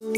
Mais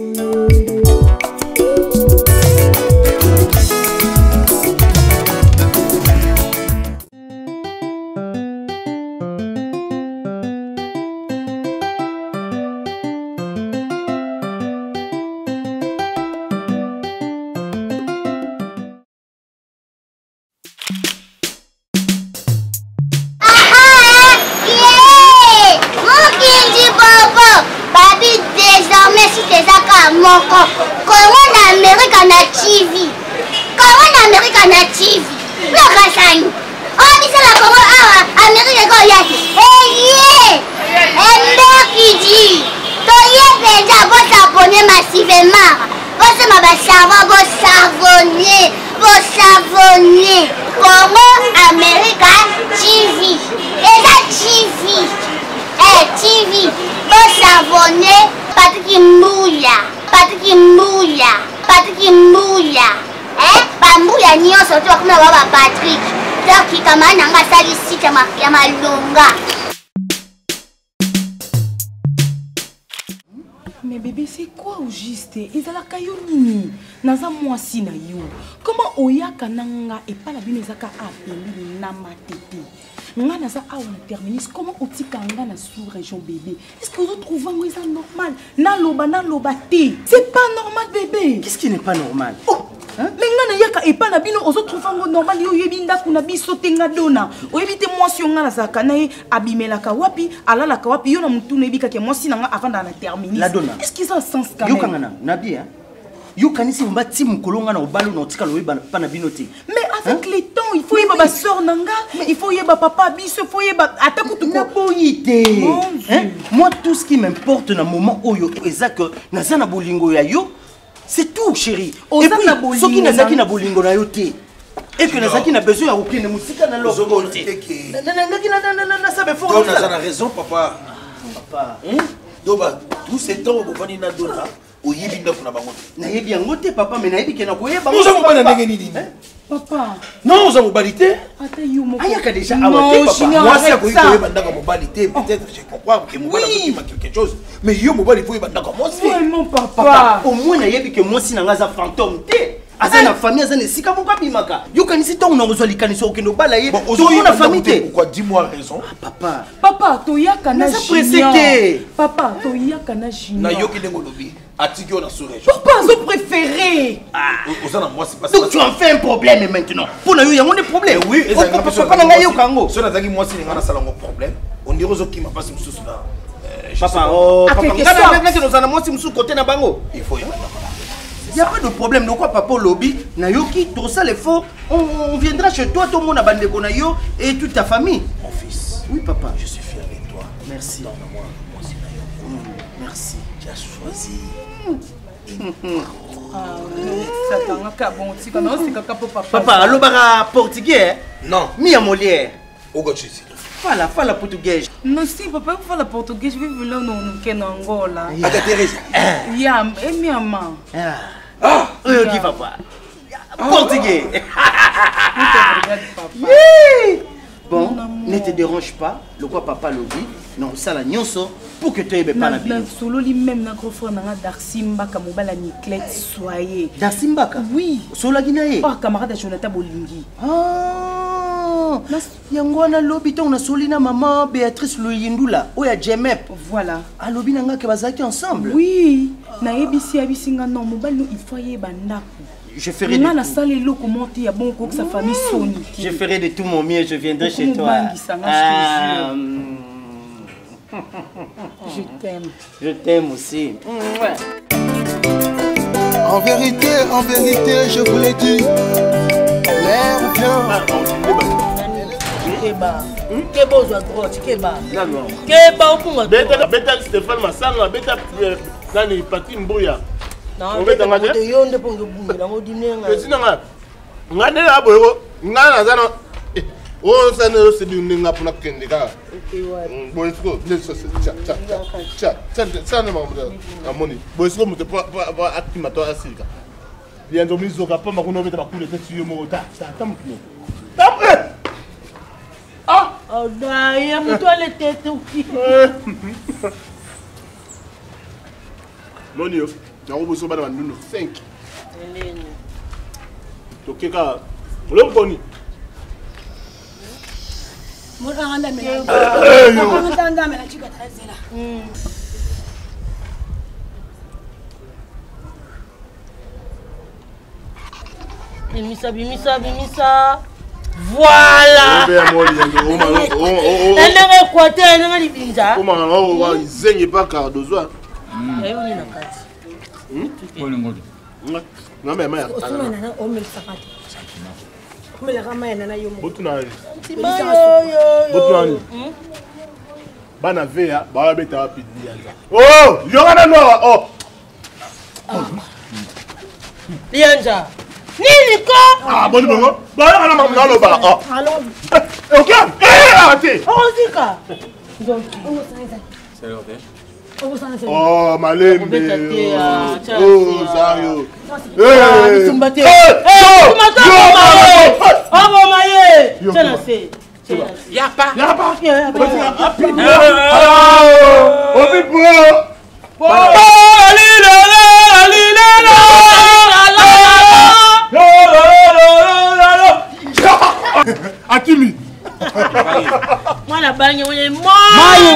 bébé, c'est quoi au juste? Ils ont la caillonini. Naza moi si na yo. Comment oya kananga et pas la binezaka appelé nama tete. Nga naza awa na terminus. Comment otika nga na sous-région bébé? Est-ce que vous trouvez moi ça normal? Na loba te. C'est pas normal bébé. Qu'est-ce qui n'est pas normal? Oh. Mais nga na yaka et pas na bino ozo trouver normal yo yebinda kuna biso tenga dona. Oyebite moi si nga na zaka na abimelaka wapi alalaka wapi yo na mutu na ebika ke moi si nga avant na terminus. La dona. Est-ce qu'ils ont un sens quand même? Yo kangana na bien. Yo kanisi mba ti mukolonga na obalo na otika lo yeba pa na binote. Mais avec les temps, il faut yeba ba sœur nanga, il faut yeba papa biso, il faut yeba atakutu ko boyité. Moi tout ce qui m'importe na moment oyo eza que naza na bolingo ya yo. C'est tout chérie. Et puis ce qui nazaki na bolingo na yo te. Et que nazaki na besoin ya okene musika na lo côté. Na sabe fort. Donc naza na raison papa. Papa. Doba tout ce temps au bofani na dona. Oyebi ndako na bango. Na yebi yango te papa mais na yebi ke na koyeba. Nous avons pas ndenge nini. Papa. Non, nous avons balité. Ata yo mo. Ayaka déjà awate papa. Moi c'est pour koyeba ndako mobalité, peut-être je comprends que moi na quelque chose. Mais yo mobali faut yeba ndako moi c'est. Vraiment papa. Au moins na yebi ke moi si na ngaza fantôme te. Aza na famille aza ne sika boka bimaka. Yo kanisi ton na ngozwa likanisi okendo bala ye. To na famille te. Pourquoi dis-moi raison. Papa. Papa toyaka na junior. Papa toyaka na junior. Na yo ki ndengo lobi. Atiki on a sous-région. Papa zo préféré. Moi c'est pas ça. Donc tu en fais un problème maintenant. Pour na yo yango des problèmes. Oui, papa na yo kango. So na zaki moi si ngana sala ngo problème. On dirait zo ki m'a pas mususu là. Papa oh papa. Ngana nous ana moi si mususu côté na bango. Il faut y Il n'y a pas de problème. Donc quoi, papa lobby, Nayoki, tout ça les faux, on viendra chez toi, tout le monde a bandé Bonayo et toute ta famille. Mon fils. Oui, papa. Je suis fier de toi. Merci. Donne-moi, moi c'est Nayo. Merci. Tu as choisi. Papa, allo bara portugais? Non. Mi à Molière. Où tu es? Fala portugais. Non, si papa vous la portugais, je vais vous là non Angola. Ah, Thérèse. Ya, et mi maman. Ah, qui papa. Portugais. Bon, ne te dérange pas. Le quoi papa lobby. Non, ça la nyonso pour que tu aies pas la vie. Solo li même na gros frère na Darsimba ka mobala Niclette soyez. Darsimba ka? Oui. Solo ginaye. Oh, camarade Jonathan Bolingi. Ah. Yango na lobby ton na solina maman Béatrice Loyindula. Oya Jemep. Voilà. A lobby nanga ke bazaki ensemble. Oui. Na ebisi abisinga non mobile no il faut yeba ndako. Je ferai de tout. Je ferai de tout mon mieux, je viendrai chez toi. Je t'aime. Je t'aime aussi. En vérité, je vous l'ai dit. L'air vient. Keba. Keba aux droite, Keba. Keba au Congo. Beta Stéphane Massanga, Beta Nani Pati Mbouya. Non, beta ngade yo nde pongo bunga na modine nga. Pesi nga. Ngade la boyo. Ngana zana. Oh ça ne c'est du nga pour la kende ka. OK ouais. Bon est-ce que ça ne m'a pas amoni. Bon est-ce que me pas activateur asika. Bien donc mise au cap pas ma kono beta ba kule tete yo mo ta. Tam kino. Tam. Ah! Oh da ya muto ale tete uki. Monio. Nango boso bana banduno 5. Tokeka. Ole mponi. Mwana anda mena. Mwana anda mena chika tazela. Bimisa. Voilà. Bana vea ba beta rapide lianza. Oh, yongana noa. Oh. Lianza. Nini ko? Ah, bon bon. Ba yongana mamna lo ba. Oh. Allons. OK. Arrêtez. Oh, zika. Donc, oh, malembe. Oh, Zario. Akimi. Mwana bangi mwenye mai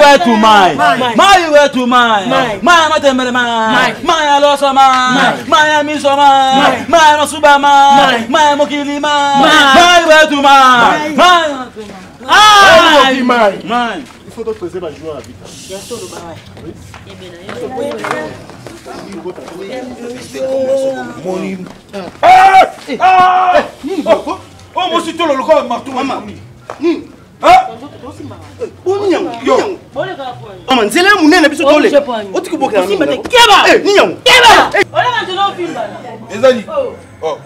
wetu mai matembele mai loso mai miso mai masuba mai mokili mai wetu mai Il faut d'autres préserver la joie à vite. Oh, moi c'est tout le corps marteau maman. Maman, c'est là mon nez biso tole. Otiki boka. Ni nyam. Keba. Ola ngantelo fimba. Ezali. Oh.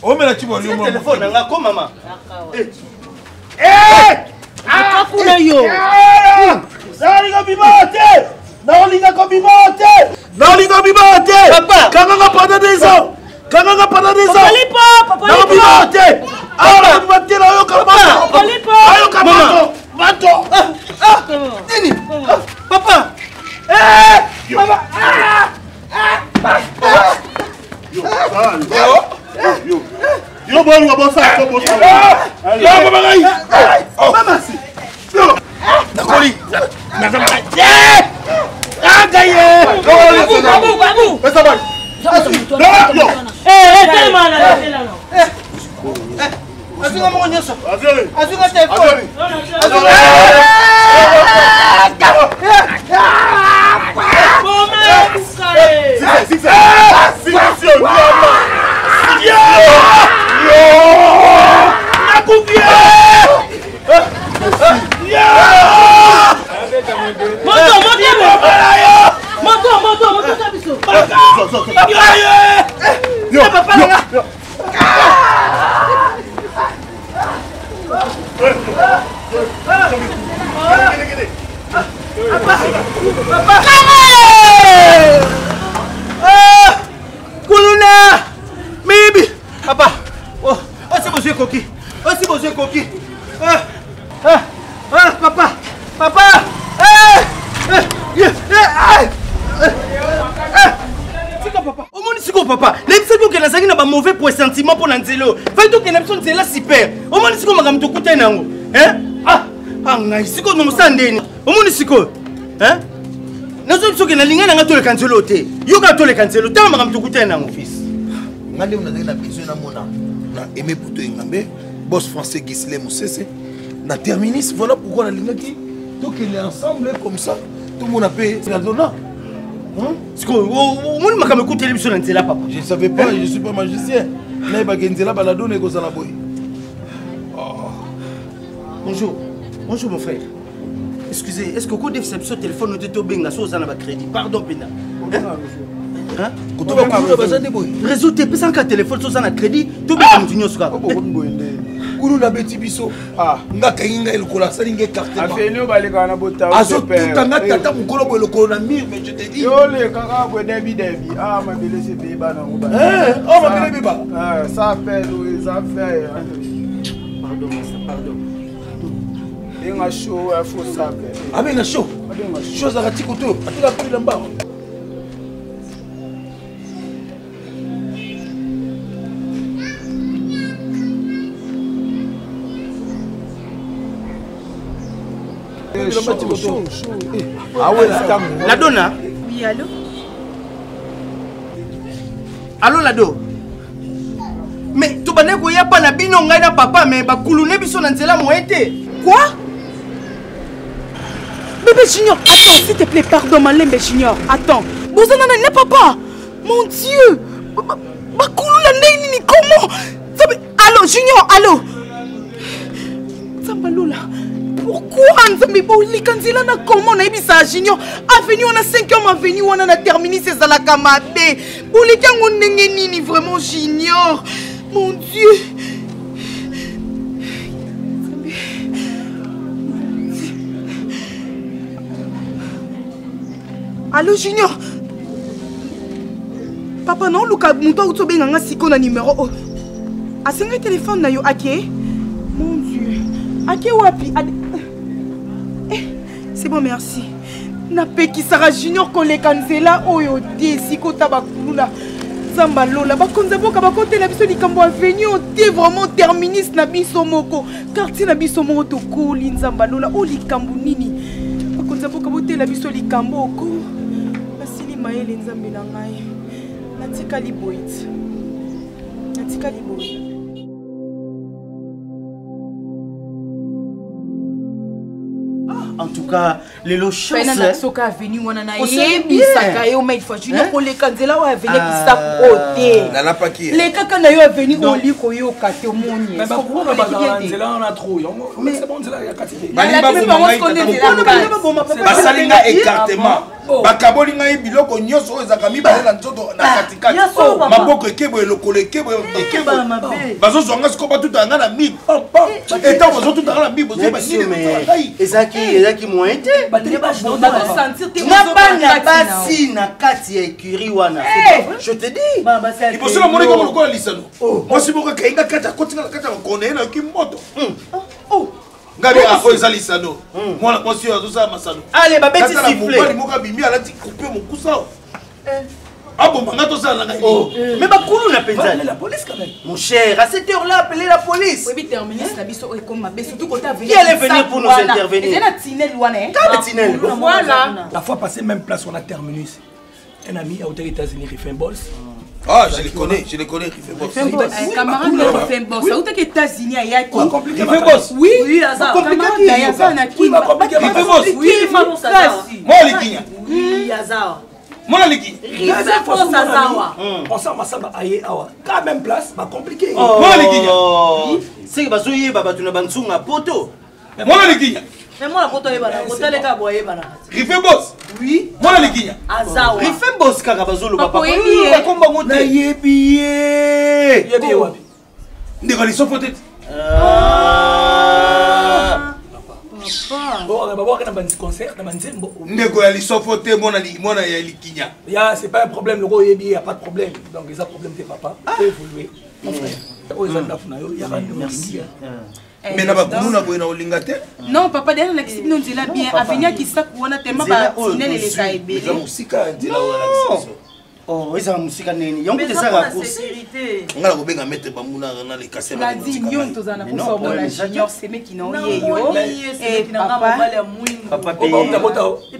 Oh mais la tu vois le téléphone nga ko mama. Akafuna yo. Nalinga bibote. Papa. Kanga pendant des ans. Papa lipo. Nini? Papa. Yo bon bossa. Mama. Nakoli. Azuka mo nyoso. Azuka telefone. Kuluna, maybe, papa. Oh, c'est monsieur Coquille. Papa. Papa, les gens qui ont un mauvais pressentiment pour l'anzelo. Faites que l'absence c'est là super. Au moins, si on m'a tout coûté nango. Si on nous sandeni. Au moins, si on. Nous sommes que la ligne n'a pas le cancelo. Yo ga to le cancelo. Tant m'a tout coûté nango fils. Ngale on a besoin na mona. Na aimé puto ngambé. Boss français Gisle Moussese. Na terminus voilà pourquoi la ligne qui donc il est ensemble comme ça. Tout le monde a payé la donna. Je ne savais pas, je ne suis pas magicien. Bonjour mon frère. Excusez, est-ce que vous avez ce téléphone de crédit? Pardon, Pena. Réseau TP sans téléphone sur un crédit, tout Kulu na beti biso nga kainga elokola salinge carte afeli obaleka na bota azo tuta nga tata mukolo bo elokola na mire mais je te dis yo le kaka bo debi mabele se be bana ngo ba mabele be ba ça fait ça fait pardon inga show faut ça abenga show chose à ratiko to atela pili lamba Ah ouais, la donna. Oui, allô? Allô, Lado? Mais tu vas pas pas na bino ngai na papa mais ba kulune biso na nzela moete. Quoi? Bébé Junior, attends, s'il te plaît, pardon, Malembe Junior. Attends. Bozana n'est papa. Mon Dieu. Ba kuluna nini comment? Allô, Junior, allô? Zambalola. Pourquoi Nzambi Boli Kanzila na comment na ibisa Junior? Avenue on a 5e avenue on a terminé ces alakamate. Boli kango ndenge nini vraiment Junior? Mon Dieu. Allô Junior? Papa non Luka muto utobe nganga siko na numéro oh. Asenga téléphone na yo ake? Mon Dieu. Ake wapi? C'est bon merci. Na peki Sarah Junior koleka nzela oyo te siko tabakulula. Zamba lola bakonza boka bakote na biso likambo avenue te vraiment terminus na biso moko. Quartier na biso moko to koli nzamba lola o likambo nini? Bakonza boka bote la biso likambo oko. Basili maele nzambe na ngai. Natika liboit. Natika liboit. En tout cas, les lochons. Fena soka avenue wana na yebi saka yo mais fois Junior ko le kanzela wa avenue ki sa côté. Na la paki. Le kaka na yo avenue o liko yo kate moni. Mais pourquoi on va nzela on a trop. Mais c'est bon nzela ya katike. Basalinga écartement. Bakaboli ngai biloko nyoso ezaka mibale na nzoto na katikati. Maboko ekebo elokolo ekebo ekebo. Bazo zonga sikoba tutanga na mib. Eta bazo tutanga na mib ozo basile mais ezaki moite. Na basi na kati ya écurie wana. Je te dis. Il faut se la monnaie comme le quoi lisano. Moi si boka kainga kata kotinga kata kone na kimoto. Oh. Ngabi ako ezali sano. Moi monsieur azosa masano. Allez babeti siffler. Moi moka bimi alati couper mon cousin. Ah bon, maintenant ça là. Mais bakulu na penza. La police quand même. Mon cher, à cette heure-là, appelez la police. Oui, terminer la biso et comme ma surtout quand tu qui allait venir pour nous intervenir? C'est la tinelle wana. Quand tinelle? Voilà. La fois passée même place on a terminé. Un ami aux États-Unis qui fait un boss. Ah, je les connais, Riffé Boss. Un camarade de Riffé Boss. Ça, où t'es aux États-Unis, il y a qui? Riffé Boss. Oui, oui, Azar. Camarade, il y a ça, on a qui? Riffé Boss. Oui, Riffé Boss. Moi, les Guignats. Oui, Azar. Moi, les Guignats. Riffé Boss, Azar. On s'en va ça aïe awa. Quand même place, pas compliqué. Moi, les Guignats. C'est que bazoye baba tu na bansunga poto. Moi, les Guignats. Mais moi, la photo est bonne. La photo est bonne. Riffé Boss. Oui. Moi, les Guignats. Azar. Riffé Boss kaka bazolo papa. Combat monté. Na yebiye. Yebiye wapi? Ndeko li sofote. Bon, on va voir quand on a un concert, on a un zimbo. Ndeko ya li sofote mona ya li Guignats. Ya, c'est pas un problème, le gros yebiye, il n'y a pas de problème. Donc, les problèmes de papa, peut évoluer. Mon frère. Merci. Mais na bakulu na boyena olinga te. Non, papa derrière la kisip non zela bien avenir qui sa kuona tema ba tinelle les kaibele. Za musika ndila wana kiso. Oh, eza musika neni. Yongo te saka ko sécurité. Ngala ko benga mettre bamuna na les casser la dit nyon to zana ko so bona junior seme ki no ye yo. Et papa papa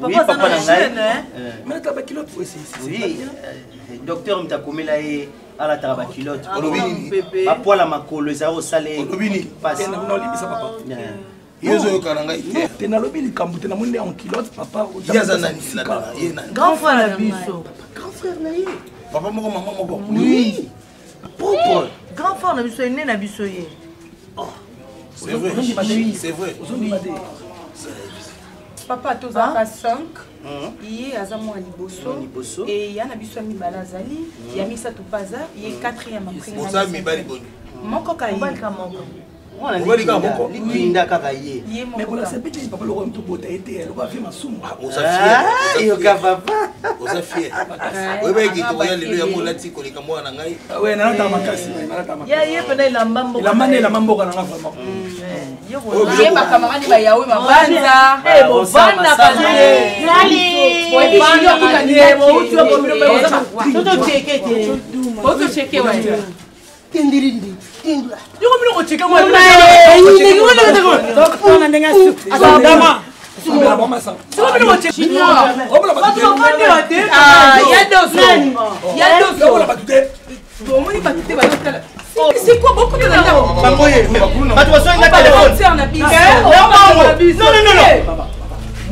oui, papa na ngai. Mais t'as pas kilo pour essayer. Oui. Docteur mtakomela e ala taba kilote. Olobini. Apola makolo za o sale. Olobini. Passe. Non, libisa papa. Yezo yo kananga ite. Te na lobi likambo te na monde en kilote papa. Yaza na nisila na ye na. Grand frère la biso. Grand frère na ye. Papa moko maman moko. Oui. Propre. Grand frère la biso né na biso ye. C'est vrai. C'est vrai. Papa tozaka 5. Iye aza mwa liboso et ya na biso mi balazali ya misa to paza ye 4e mapringa. Oza mi bali boni. Moko kai. Wana linda kaka ye. Mais pour la sepeti papa le roi to bota été elle va faire ma somme. Oza fier. Yo ka papa. Oza fier. Webe ki to ya lelo ya molati ko lika mwana ngai. Ouais na ta makasi na ta makasi. Ya ye pena la mbambo. La mane la mambo kana vraiment. Ye ba camarade ba yawe mabanda. Bo banda kale. Nali. Boy banda kale mo utwa bo mino mo. Toto cheke te. Toto cheke wa. Tindirindi. Yo mino ko cheke mo. Ndingo ndingo. Doktor na ndenga su. Dama. C'est la maman ça. C'est pas le mot chinois. On va pas Il y a deux zones. Il y a deux zones. On va pas douter. C'est quoi beaucoup de temps? Non.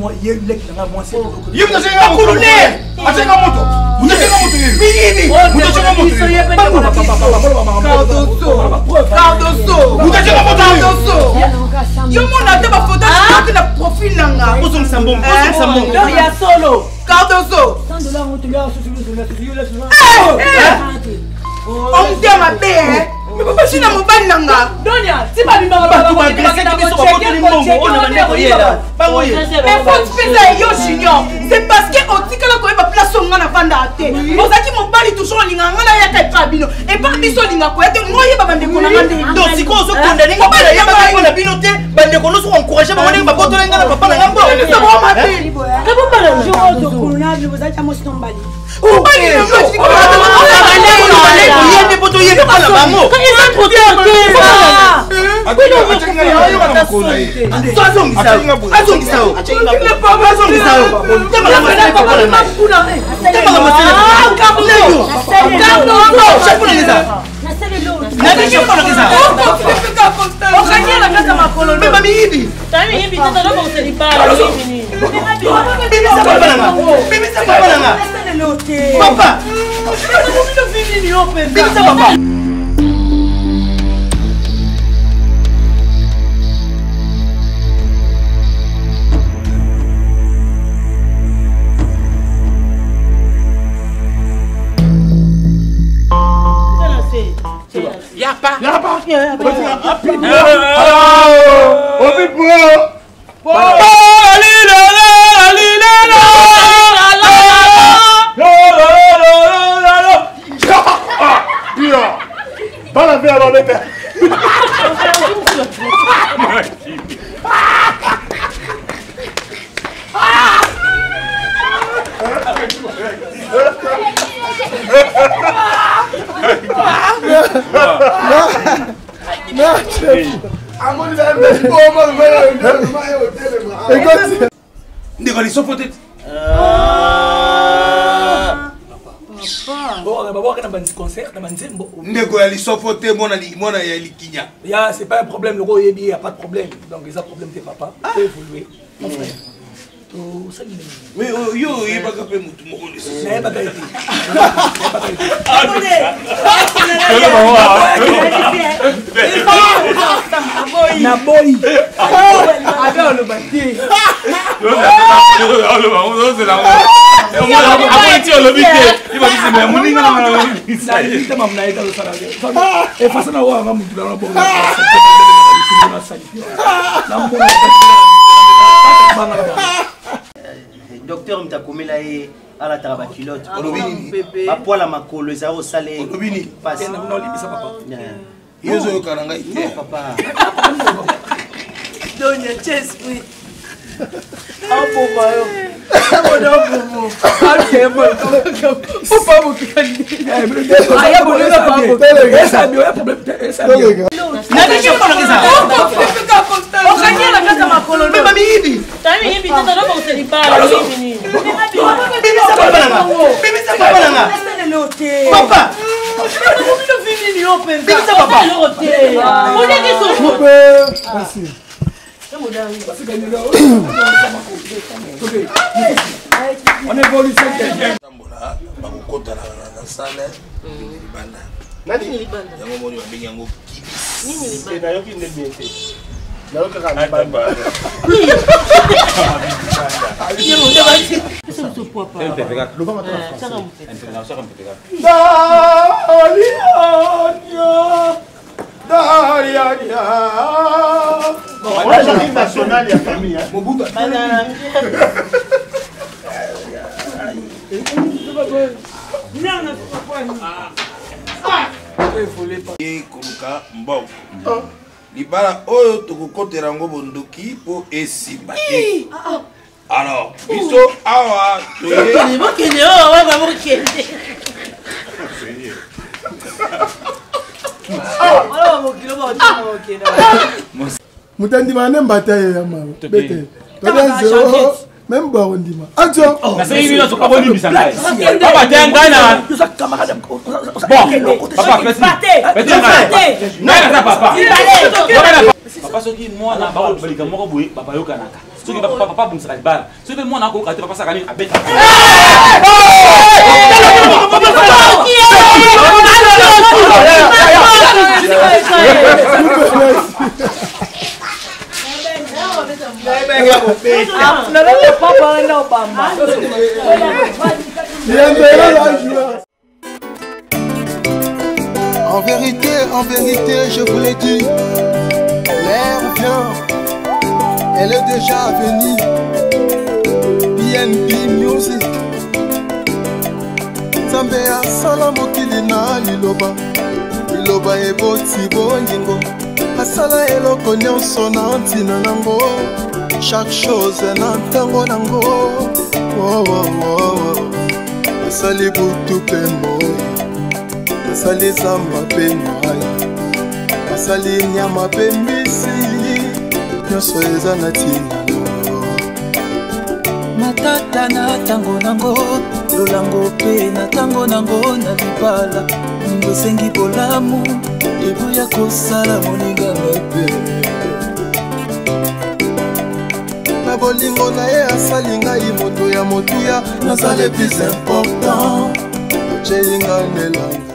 Moi, il y a une lettre là, moi c'est le coup. Il y a c'est parce que on dit que la koyeba place on ngana vanda te ozaki mobali toujours linga ngana ya ka kabino et pas biso linga ko ete ngoye ba bande ko na ngande donc siko zo condamner ngaba ya ba ko na bino te bande ko no so encourager ba ngana ba botola ngana papa na ngambo c'est bon ma fille que vous parlez jour de colonel vous êtes à moi stombali obali le match ko yende poto yende pas la bango ils ont protégé C'est pas un problème, le gros il n'y a pas de problème. Donc les problèmes de papa, c'est évoluer. Mon frère. Mais yo, il va pas faire tout le monde. C'est pas qualité. Docteur mtakomela ye ala tara ba culotte ba pola makolo za o salé passe non libisa papa yezo yo karanga ite papa donya chesprit apo bayo abono bomo akemo papa mukikani aya bonela papa esa bio ya problème esa bio na bisho kono kisa o kanya la kata makolo me mami hivi tani hivi tata ndo ko seli pala hivi bibi sa papa nanga papa no fini ni open bibi sa papa on est qui sont merci on évolue ça bakokota na sala libanda nani libanda yango moni babengi yango kibis nini libanda na yoki nde bien te na yoki ka libanda national ya famille mobutu koluka mboko libala oyo tokokotela yango bondoki mpo esimba te alors biso awa Mutandi mane mbata ya mama. Bete. Même pas on dit ma. Attends. C'est une autre pas bonne mission là. Papa tiens gaina. Nous sommes camarades. Bon, papa fais papa. Papa ce qui moi na ba balika moko boye papa yo kanaka. Ce qui papa bumsa bal. Ce que moi na ko kati papa sakani abeta. En vérité, je vous l'ai dit, l'air vient, elle est déjà venue. BNB Music, Zambia Salam Okilina Liloba, Liloba eboti bolingo, Asala eloko nyonso na ntina nango, chaque chose na ntango nango. Oh oh oh, asali butu pe moyi, asali zamba pe mwaya, asali nyama pe mbisi, nyonso eza na ntina nango. Matata na tango nango, lolango pe na tango nango na libala, ningo sengi bolamu, ebuya kosala moninga mabe. Na bolingo na ye asali ngai moto ya motuya, nazali plus important, ochelinga nelanga.